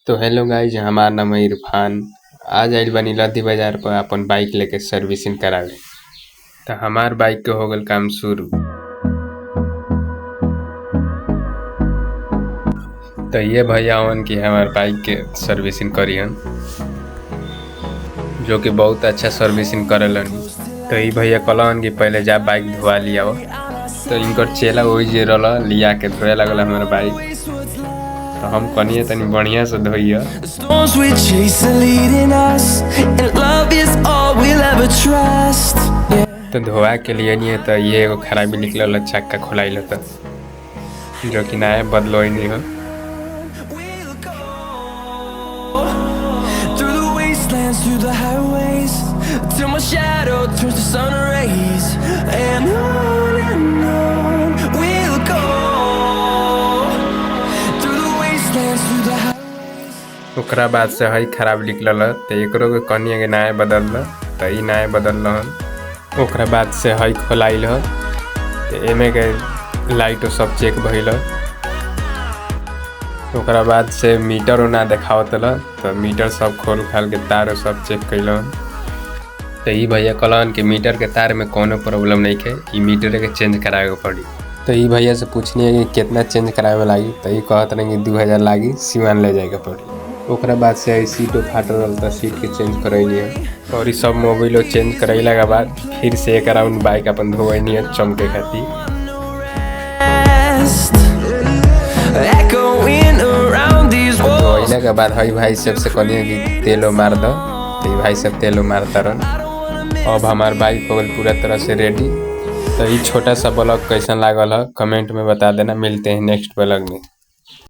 तो hello guys, हमार नाम है इरफान। आज आइल बानी लद्दी बाजार पर अपन बाइक लेके सर्विसिंग करावे। तो हमार बाइक के हो गल काम शुरू। तो ये भैया हवन की हमार बाइक के सर्विसिंग करियन, जो कि बहुत अच्छा सर्विसिंग करेलन। तो ये भैया कहलन कि पहले जा बाइक धोवा लिया। तो इनकर चेला वही जे रहा लिया के धोए लगल हमारे बाइक। तो हम कनिए तनी बढ़िया से धोइया। तो धोआ के लिए नहीं है तो ये एगो खराबी निकल चक्का खुलाइल तो, जो कि नया बदलो ही नहीं हो। Through the highways till my shadow turns to sun rays, and on we'll go through the wastelands, through the highways। ओकरा बाद से हई खराब निकलल तो एकरो के कनिया के नया बदल तो ई नया बदल हन। ओकरा बाद से हई खोलाइल ह तो एमे के लाइटो सब चेक भइल। ओकरा बाद से मीटर ना देखावत तो मीटर सब खोल खाल के तार सब चेक कैलन। तो ई भैया कहलन कि मीटर के तार में कोनो प्रॉब्लम नहीं है, ई मीटर के चेंज करावे के पड़ी। तो ई भैया से पूछनी है कि कितना चेंज करावे में लागी। तो ई कहत रहे कि 2000 लागी, सिवान ले जाए के पड़ी। ओकरा बाद से सीटो फाटल रहल तो सीट के चेंज करैली है, और ई सब मोबिलो चेंज करैला के बाद फिर से एक राउंड बाइक अपन धोवैनी है चमके खातिर। के बाद हई भाई सब से कहलिए कि तेलो मार दो, तो भाई सब तेलो मारता रह। अब हमार बाइक हो गल पूरा तरह से रेडी। तो ये छोटा सा ब्लॉग कैसा लागल है कमेंट में बता देना। मिलते हैं नेक्स्ट ब्लॉग में।